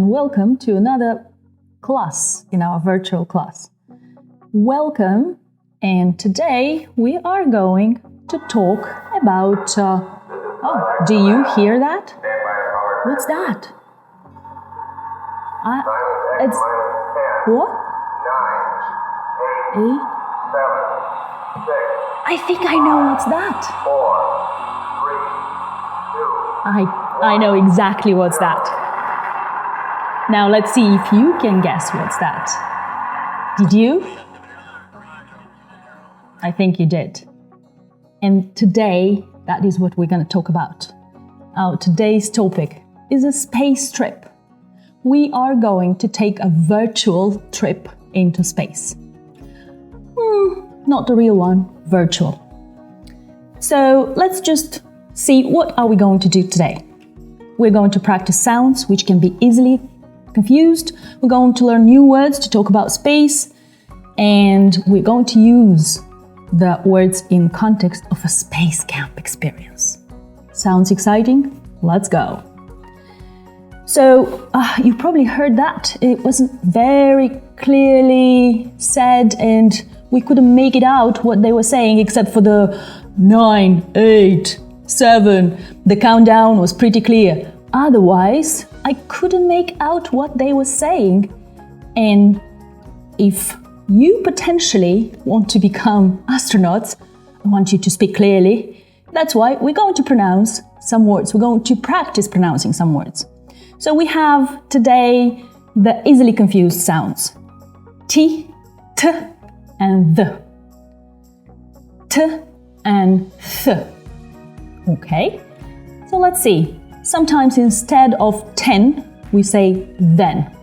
Welcome to another class in our virtual class. Welcome, and today we are going to talk about, do you hear that? What's that? It's, what? 9, 8, 7, 6. I think I know what's that. 4, 3, 2. I know exactly what's that. Now let's see if you can guess what's that. Did you? I think you did. And today, that is what we're going to talk about. Our today's topic is a space trip. We are going to take a virtual trip into space. Not the real one, virtual. So let's just see what are we going to do today. We're going to practice sounds which can be easily confused. We're going to learn new words to talk about space, and we're going to use the words in context of a space camp experience. Sounds exciting? Let's go. So, you probably heard that. It wasn't very clearly said, and we couldn't make it out what they were saying except for the 9, 8, 7. The countdown was pretty clear. Otherwise, I couldn't make out what they were saying. And if you potentially want to become astronauts, I want you to speak clearly. That's why we're going to pronounce some words. We're going to practice pronouncing some words. So we have today the easily confused sounds. T, T, and the. T and th. Okay, so let's see. Sometimes instead of 10, we say then.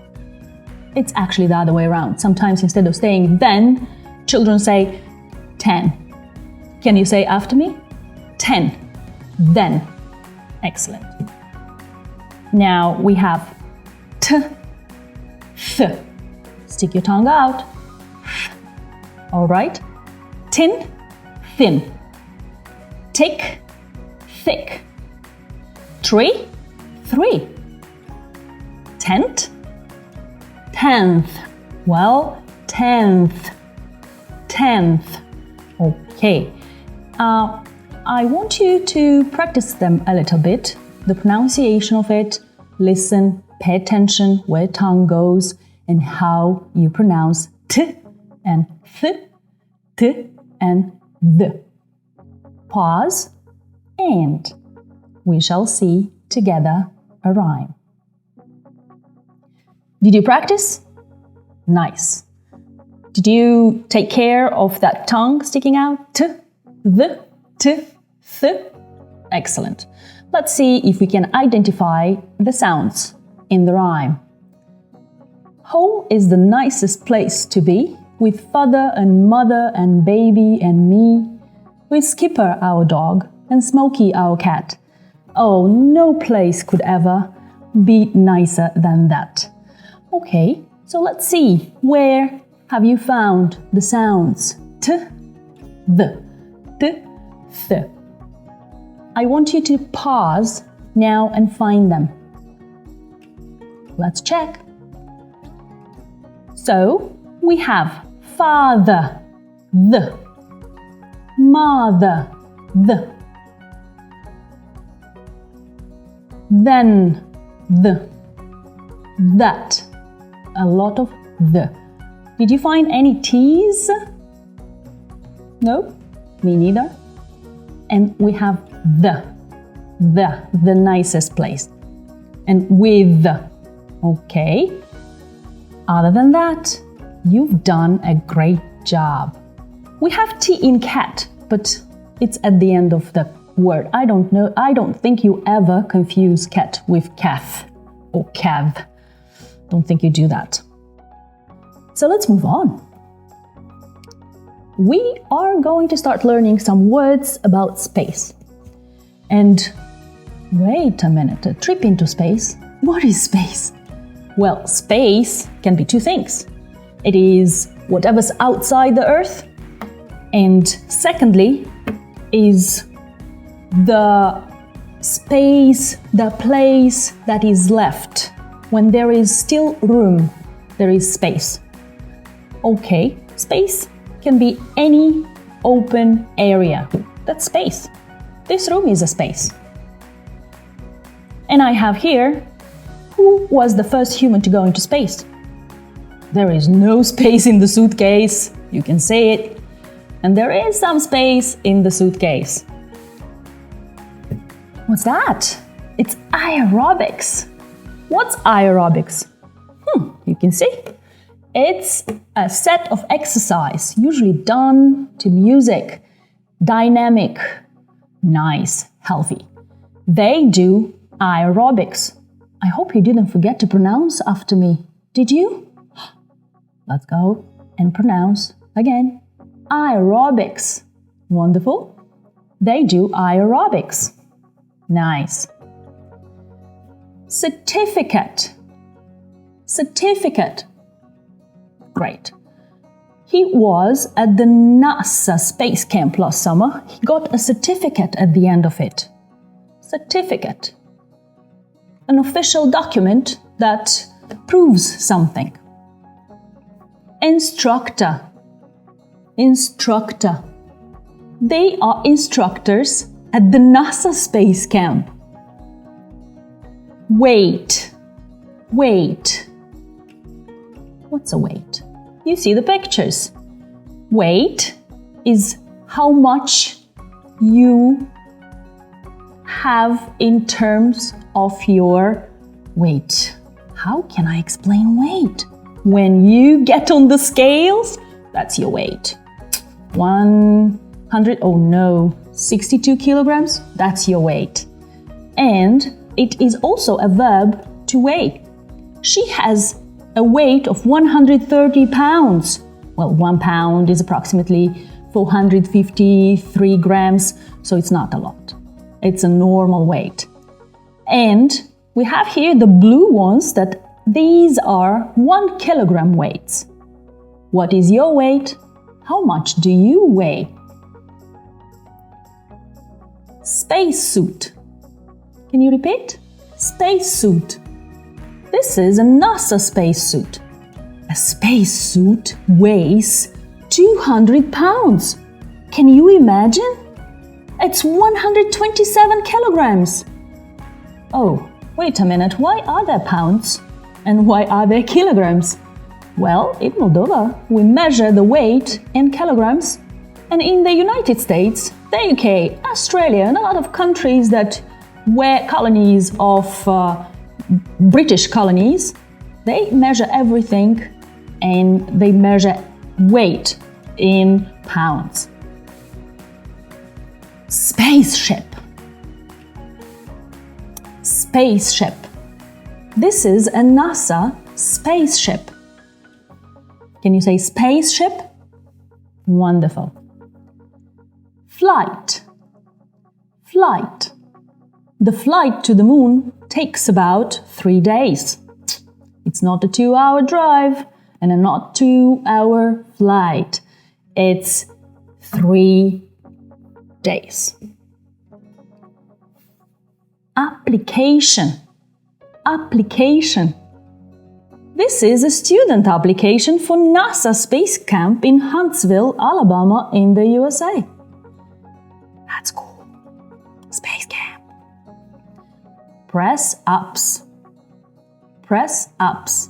It's actually the other way around. Sometimes instead of saying then, children say 10. Can you say after me? 10. Then. Excellent. Now we have t, th. Stick your tongue out. All right. Tin, thin. Tick, thick. Tree, 3. Tent, 10th. Well, 10th. Okay. I want you to practice them a little bit. The pronunciation of it. Listen, pay attention where tongue goes and how you pronounce t and th, t and the. Pause and we shall see together a rhyme. Did you practice? Nice. Did you take care of that tongue sticking out? T, the, t, th. Excellent. Let's see if we can identify the sounds in the rhyme. Home is the nicest place to be, with father and mother and baby and me, with Skipper our dog and Smokey our cat. Oh, no place could ever be nicer than that. Okay, so let's see. Where have you found the sounds t, the, t, th? I want you to pause now and find them. Let's check. So, we have father, the, mother, the, then, the, that, a lot of the. Did you find any T's? No? Me neither. And we have the nicest place. And with, okay. Other than that, you've done a great job. We have T in cat, but it's at the end of the word. I don't think you ever confuse cat with cath or cav. Don't think you do that. So let's move on. We are going to start learning some words about space. And wait a minute, a trip into space? What is space? Well, space can be two things. It is whatever's outside the Earth, and secondly is the space, the place that is left. When there is still room, there is space. Okay, space can be any open area. That's space. This room is a space. And I have here, who was the first human to go into space? There is no space in the suitcase, you can say it. And there is some space in the suitcase. What's that? It's aerobics. What's aerobics? You can see. It's a set of exercise, usually done to music, dynamic, nice, healthy. They do aerobics. I hope you didn't forget to pronounce after me. Did you? Let's go and pronounce again. Aerobics. Wonderful. They do aerobics. Nice. Certificate. Certificate. Great. He was at the NASA space camp last summer. He got a certificate at the end of it. Certificate. An official document that proves something. Instructor. Instructor. They are instructors at the NASA space camp. Weight. Weight. What's a weight? You see the pictures. Weight is how much you have in terms of your weight. How can I explain weight? When you get on the scales, that's your weight. 62 kilograms, that's your weight. And it is also a verb to weigh. She has a weight of 130 pounds. Well, 1 pound is approximately 453 grams, so it's not a lot. It's a normal weight. And we have here the blue ones that these are 1 kilogram weights. What is your weight? How much do you weigh? Spacesuit. Can you repeat? Spacesuit. This is a NASA spacesuit. A spacesuit weighs 200 pounds. Can you imagine? It's 127 kilograms. Oh, wait a minute. Why are there pounds? And why are there kilograms? Well, in Moldova, we measure the weight in kilograms. And in the United States, the UK, Australia, and a lot of countries that were colonies of British colonies, they measure everything and they measure weight in pounds. Spaceship. Spaceship. This is a NASA spaceship. Can you say spaceship? Wonderful. Flight. Flight. The flight to the moon takes about 3 days. It's not a 2-hour drive and a not 2-hour flight. It's 3 days. Application. Application. This is a student application for NASA Space Camp in Huntsville, Alabama in the USA. That's cool. Space camp. Press-ups. Press-ups.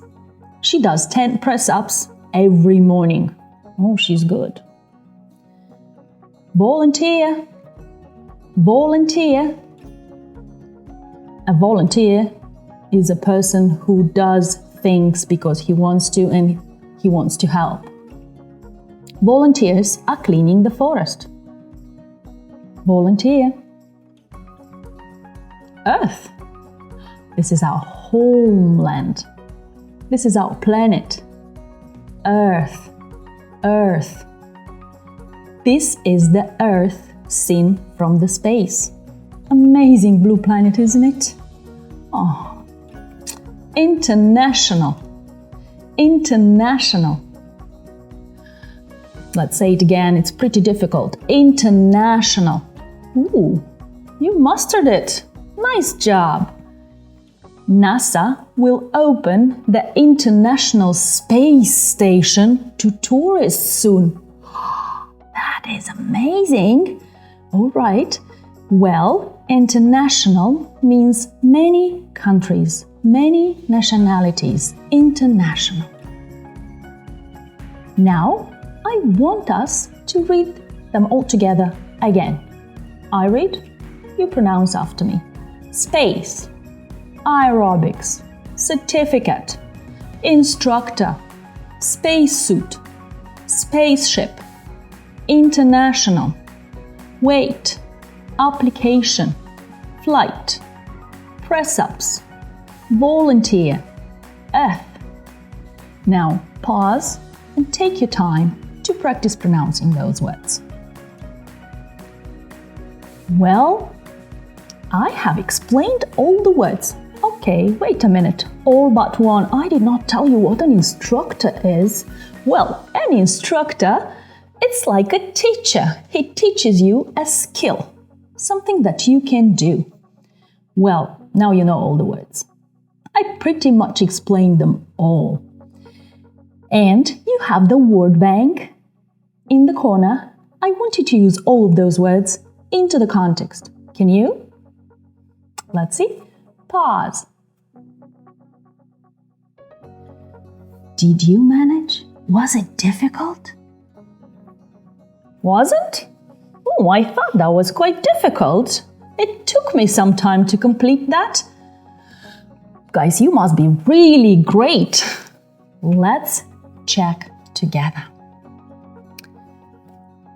She does 10 press-ups every morning. Oh, she's good. Volunteer. Volunteer. A volunteer is a person who does things because he wants to and he wants to help. Volunteers are cleaning the forest. Volunteer. Earth. This is our homeland. This is our planet. Earth. Earth. This is the Earth seen from the space. Amazing blue planet, isn't it? Oh. International. International. Let's say it again, it's pretty difficult. International. Ooh, you mastered it. Nice job. NASA will open the International Space Station to tourists soon. That is amazing. All right. Well, international means many countries, many nationalities. International. Now, I want us to read them all together again. I read, you pronounce after me. Space, aerobics, certificate, instructor, spacesuit, spaceship, international, wait, application, flight, press-ups, volunteer, Earth. Now pause and take your time to practice pronouncing those words. Well, I have explained all the words. Okay, wait a minute. All but one. I did not tell you what an instructor is. Well, an instructor, it's like a teacher. He teaches you a skill, something that you can do. Well, now you know all the words. I pretty much explained them all. And you have the word bank in the corner. I want you to use all of those words into the context. Can you? Let's see. Pause. Did you manage? Was it difficult? Wasn't? Oh, I thought that was quite difficult. It took me some time to complete that. Guys, you must be really great. Let's check together.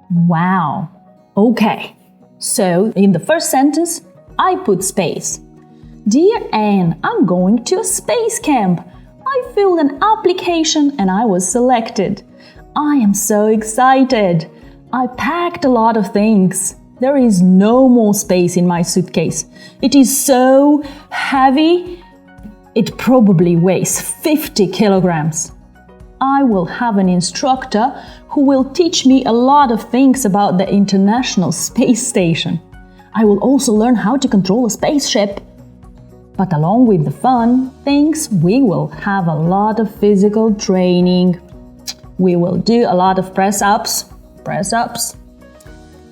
Wow. Okay. So, in the first sentence, I put space. Dear Anne, I'm going to a space camp. I filled an application and I was selected. I am so excited. I packed a lot of things. There is no more space in my suitcase. It is so heavy, it probably weighs 50 kilograms. I will have an instructor who will teach me a lot of things about the International Space Station. I will also learn how to control a spaceship. But along with the fun things, we will have a lot of physical training. We will do a lot of press-ups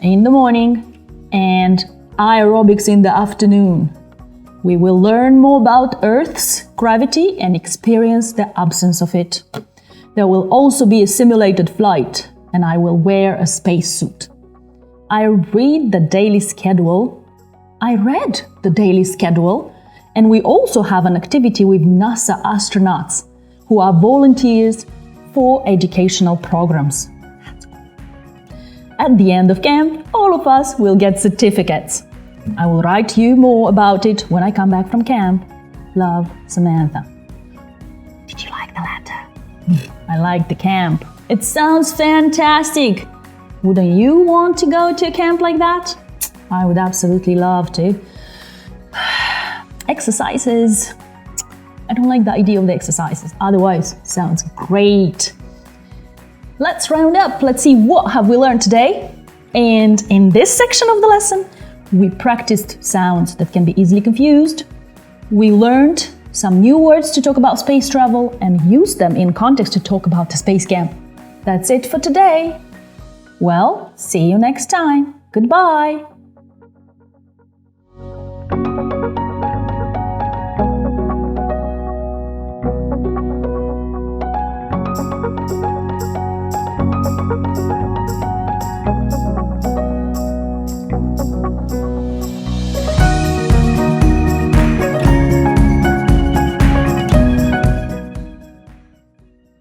in the morning and aerobics in the afternoon. We will learn more about Earth's gravity and experience the absence of it. There will also be a simulated flight and I will wear a spacesuit. I read the daily schedule. And we also have an activity with NASA astronauts who are volunteers for educational programs. At the end of camp, all of us will get certificates. I will write you more about it when I come back from camp. Love, Samantha. Did you like the letter? I like the camp. It sounds fantastic. Wouldn't you want to go to a camp like that? I would absolutely love to. Exercises. I don't like the idea of the exercises. Otherwise, sounds great. Let's round up. Let's see what have we learned today. And in this section of the lesson, we practiced sounds that can be easily confused. We learned some new words to talk about space travel and used them in context to talk about the space camp. That's it for today. Well, see you next time. Goodbye.